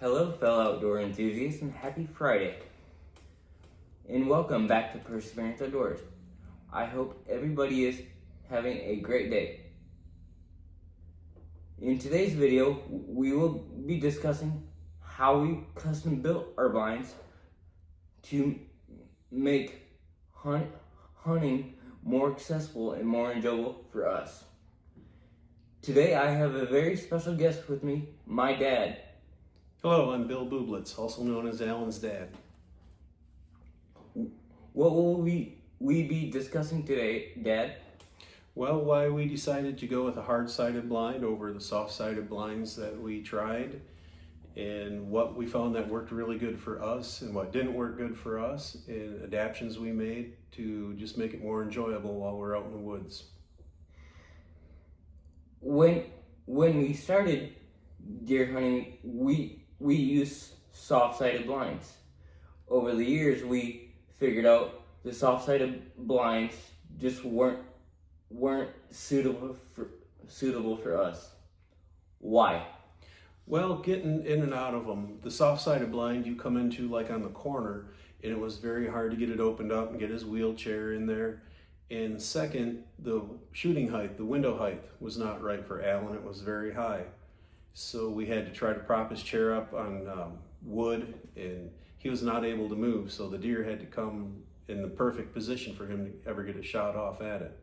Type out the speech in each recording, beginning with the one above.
Hello, fellow outdoor enthusiasts, and happy Friday. And welcome back to Perseverance Outdoors. I hope everybody is having a great day. In today's video, we will be discussing how we custom built our blinds to make hunting more accessible and more enjoyable for us. Today I have a very special guest with me, my dad. Hello, I'm Bill Bublitz, also known as Alan's dad. What will we be discussing today, Dad? Well, why we decided to go with a hard-sided blind over the soft-sided blinds that we tried, and what we found that worked really good for us and what didn't work good for us, and adaptations we made to just make it more enjoyable while we're out in the woods. When we started deer hunting, we used soft-sided blinds. Over the years, we figured out the soft-sided blinds just weren't suitable for us. Why? Well, getting in and out of them, the soft-sided blind you come into like on the corner, and it was very hard to get it opened up and get his wheelchair in there. And second, the shooting height, the window height was not right for Alan. It was very high. So we had to try to prop his chair up on wood, and he was not able to move. So the deer had to come in the perfect position for him to ever get a shot off at it.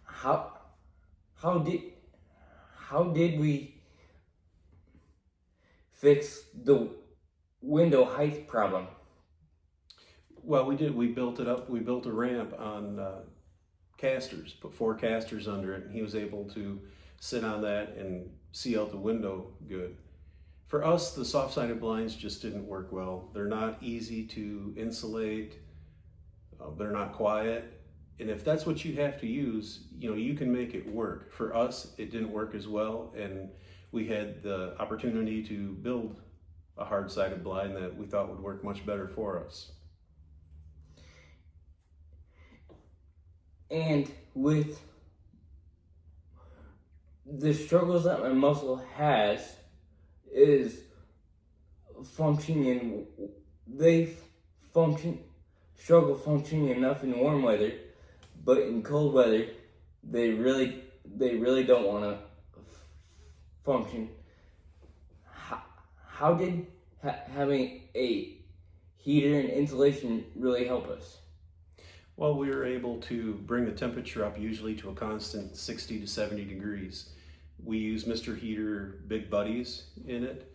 How did we fix the window height problem? Well, we did. We built it up. We built a ramp on casters, put 4 casters under it, and he was able to sit on that and see out the window good. For us, the soft-sided blinds just didn't work well. They're not easy to insulate. They're not quiet. And if that's what you have to use, you can make it work. For us, it didn't work as well, and we had the opportunity to build a hard-sided blind that we thought would work much better for us. And with the struggles that my muscle has is functioning, struggle functioning enough in warm weather, but in cold weather, they really don't want to function. How did having a heater and insulation really help us? Well, we were able to bring the temperature up usually to a constant 60 to 70 degrees. We use Mr. Heater Big Buddies in it.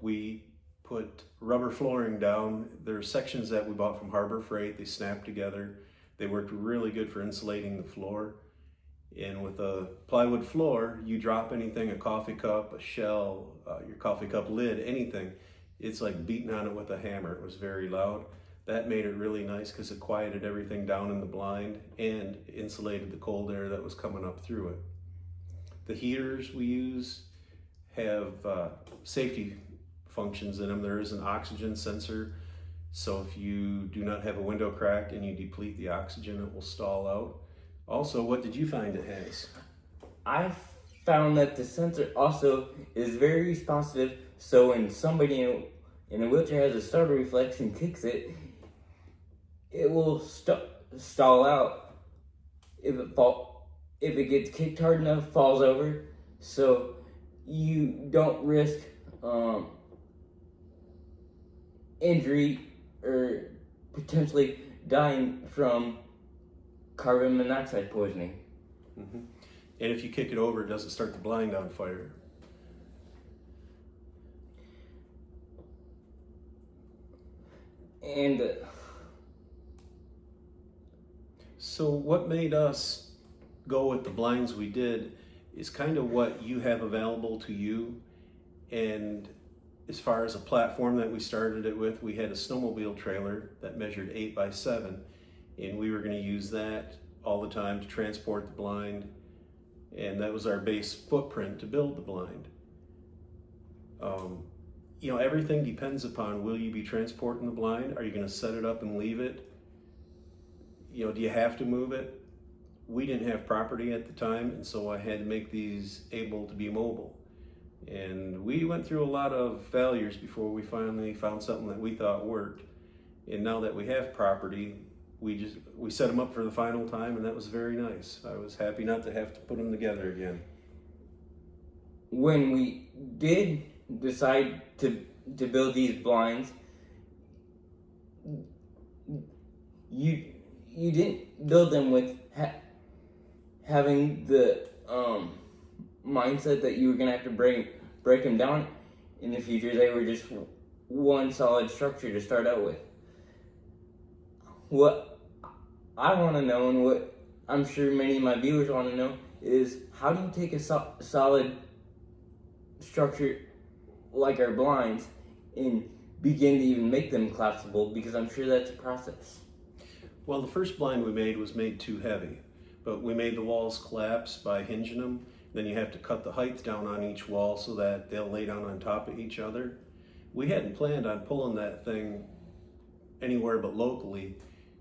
We put rubber flooring down. There are sections that we bought from Harbor Freight. They snap together. They worked really good for insulating the floor. And with a plywood floor, you drop anything, a coffee cup, a shell, your coffee cup lid, anything, it's like beating on it with a hammer. It was very loud. That made it really nice because it quieted everything down in the blind and insulated the cold air that was coming up through it. The heaters we use have safety functions in them. There is an oxygen sensor, so if you do not have a window cracked and you deplete the oxygen, it will stall out. Also, what did you find it has? I found that the sensor also is very responsive, so when somebody in a wheelchair has a starter reflex and kicks it, it will stall out. If it gets kicked hard enough, falls over, so you don't risk injury or potentially dying from carbon monoxide poisoning. Mm-hmm. And if you kick it over, it doesn't start the blind on fire. And so what made us go with the blinds we did is kind of what you have available to you. And as far as a platform that we started it with, we had a snowmobile trailer that measured 8 by 7, and we were going to use that all the time to transport the blind, and that was our base footprint to build the blind. Everything depends upon, will you be transporting the blind? Are you going to set it up and leave it? Do you have to move it? we didn't have property at the time, and so I had to make these able to be mobile. And we went through a lot of failures before we finally found something that we thought worked. And now that we have property, we set them up for the final time, and that was very nice. I was happy not to have to put them together again. When we did decide to build these blinds, you didn't build them with having the mindset that you were gonna have to break them down in the future. They were just one solid structure to start out with. What I want to know, and what I'm sure many of my viewers want to know, is how do you take a solid structure like our blinds and begin to even make them collapsible? Because I'm sure that's a process. Well, the first blind we made was made too heavy, but we made the walls collapse by hinging them. Then you have to cut the height down on each wall so that they'll lay down on top of each other. We hadn't planned on pulling that thing anywhere but locally,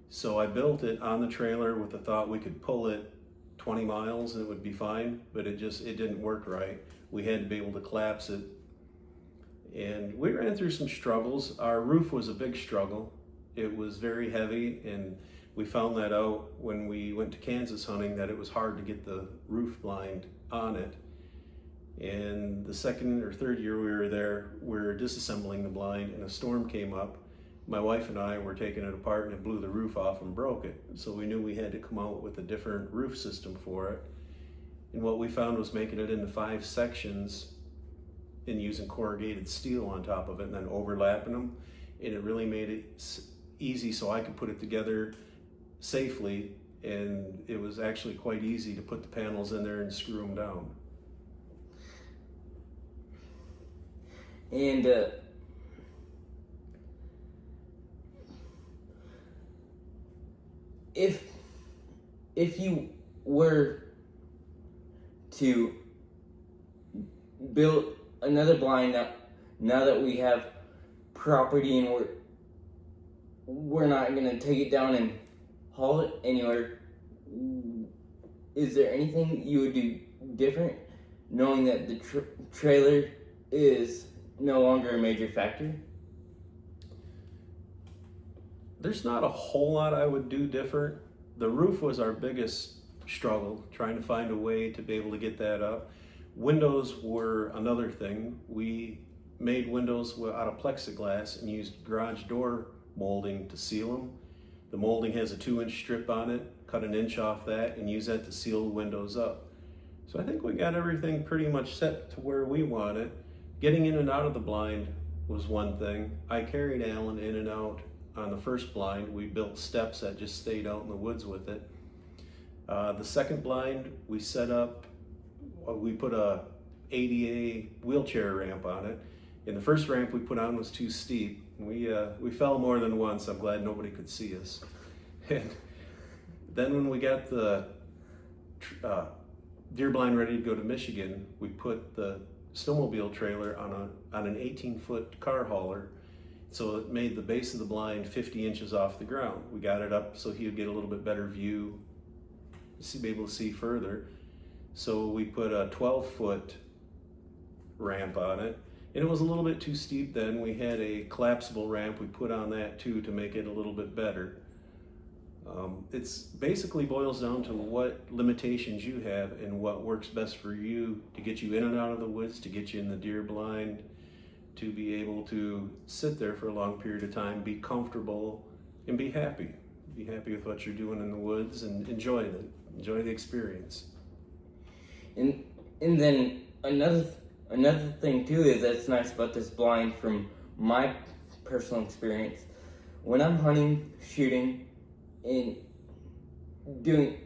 so I built it on the trailer with the thought we could pull it 20 miles and it would be fine, but it didn't work right. We had to be able to collapse it. And we ran through some struggles. Our roof was a big struggle. It was very heavy, and we found that out when we went to Kansas hunting, that it was hard to get the roof blind on it. And the second or third year we were there, we were disassembling the blind, and a storm came up. My wife and I were taking it apart, and it blew the roof off and broke it. So we knew we had to come out with a different roof system for it. And what we found was making it into 5 sections and using corrugated steel on top of it and then overlapping them. And it really made it easy so I could put it together safely, and it was actually quite easy to put the panels in there and screw them down. And if you were to build another blind now that we have property and we're not gonna take it down and haul it anywhere, is there anything you would do different, knowing that the trailer is no longer a major factor? There's not a whole lot I would do different. The roof was our biggest struggle, trying to find a way to be able to get that up. Windows were another thing. We made windows out of plexiglass and used garage door molding to seal them. The molding has a 2-inch strip on it, cut an inch off that and use that to seal the windows up. So I think we got everything pretty much set to where we want it. Getting in and out of the blind was one thing. I carried Alan in and out on the first blind. We built steps that just stayed out in the woods with it. The second blind we set up, we put a ADA wheelchair ramp on it. And the first ramp we put on was too steep. We fell more than once. I'm glad nobody could see us. And then when we got the deer blind ready to go to Michigan, we put the snowmobile trailer on an 18-foot car hauler, so it made the base of the blind 50 inches off the ground. We got it up so he would get a little bit better view, be able to see further. So we put a 12-foot ramp on it, and it was a little bit too steep then. We had a collapsible ramp we put on that too to make it a little bit better. It's basically boils down to what limitations you have and what works best for you to get you in and out of the woods, to get you in the deer blind, to be able to sit there for a long period of time, be comfortable, and be happy. Be happy with what you're doing in the woods and enjoy it. Enjoy the experience. And then another thing too is that's nice about this blind from my personal experience. When I'm hunting, shooting, and doing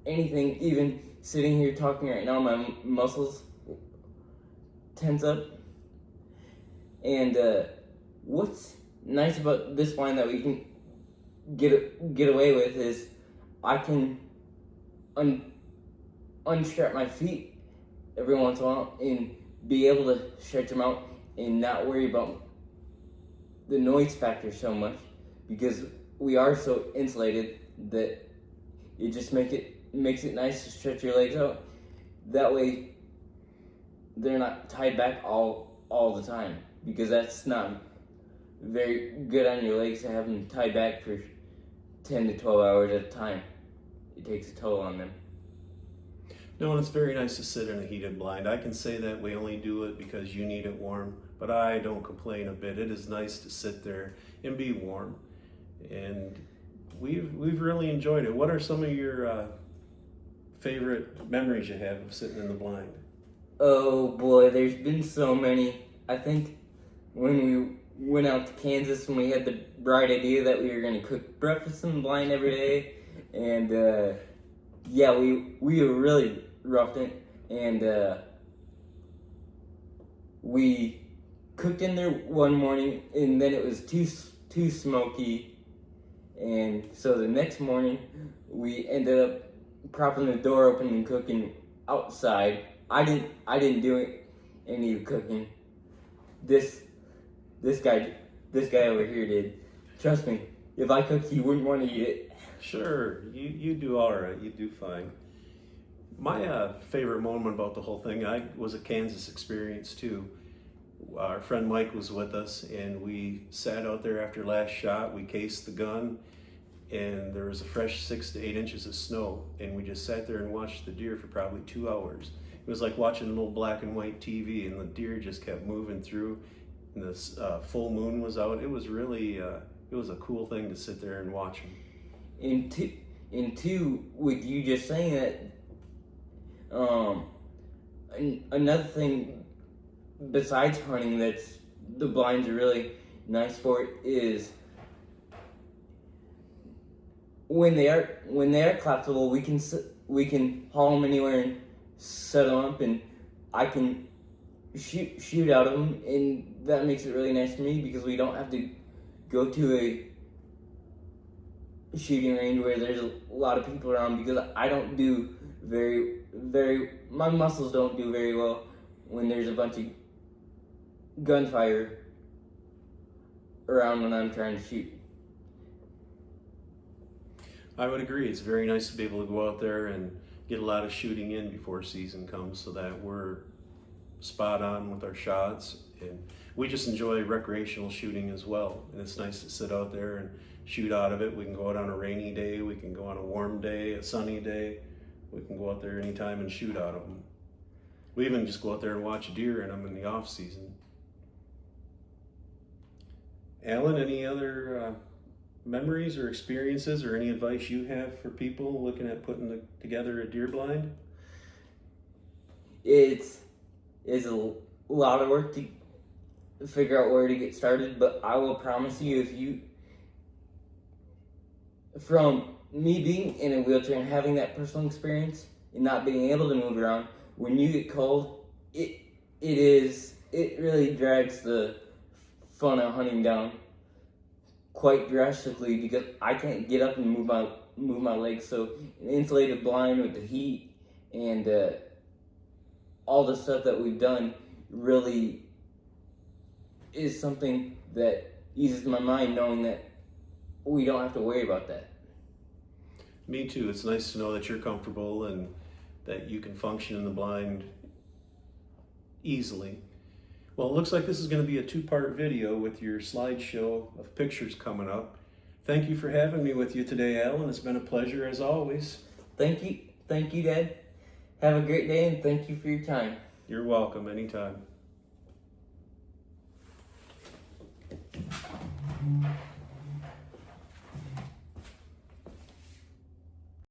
anything, even sitting here talking right now, my muscles tense up. And what's nice about this blind that we can get away with is I can unstrap my feet every once in a while and be able to stretch them out and not worry about the noise factor so much, because we are so insulated that it just makes it nice to stretch your legs out. That way they're not tied back all the time, because that's not very good on your legs to have them tied back for 10 to 12 hours at a time. It takes a toll on them. No, and it's very nice to sit in a heated blind. I can say that we only do it because you need it warm, but I don't complain a bit. It is nice to sit there and be warm, and we've really enjoyed it. What are some of your favorite memories you have of sitting in the blind? Oh boy, there's been so many. I think when we went out to Kansas, when we had the bright idea that we were going to cook breakfast in the blind every day, and yeah, we were really roughed it, and we cooked in there one morning, and then it was too smoky, and so the next morning we ended up propping the door open and cooking outside. I didn't do any of the cooking. This guy over here did. Trust me, if I cooked, you wouldn't want to eat it. Sure, you do all right. You do fine. My favorite moment about the whole thing, I was a Kansas experience too. Our friend Mike was with us, and we sat out there after last shot. We cased the gun, and there was a fresh 6 to 8 inches of snow, and we just sat there and watched the deer for probably 2 hours. It was like watching an old black and white TV, and the deer just kept moving through, and the full moon was out. It was really, it was a cool thing to sit there and watch them. And two, with you just saying that, another thing besides hunting that's the blinds are really nice for is when they are collapsible, we can haul them anywhere and set them up, and I can shoot out of them, and that makes it really nice for me because we don't have to go to a shooting range where there's a lot of people around, because I don't do my muscles don't do very well when there's a bunch of gunfire around when I'm trying to shoot. I would agree. It's very nice to be able to go out there and get a lot of shooting in before season comes, so that we're spot on with our shots. And we just enjoy recreational shooting as well, and it's nice to sit out there and shoot out of it. We can go out on a rainy day, we can go on a warm day, a sunny day. We can go out there anytime and shoot out of them. We even just go out there and watch deer in them in the off season. Alan, any other memories or experiences or any advice you have for people looking at putting together a deer blind? It's a lot of work to figure out where to get started, but I will promise you, from me being in a wheelchair and having that personal experience and not being able to move around, when you get cold, it really drags the fun of hunting down quite drastically, because I can't get up and move my legs. So an insulated blind with the heat and all the stuff that we've done really is something that eases my mind, knowing that we don't have to worry about that. Me too. It's nice to know that you're comfortable and that you can function in the blind easily. Well, it looks like this is going to be a 2-part video with your slideshow of pictures coming up. Thank you for having me with you today, Alan. It's been a pleasure as always. Thank you, Dad. Have a great day, and thank you for your time. You're welcome anytime.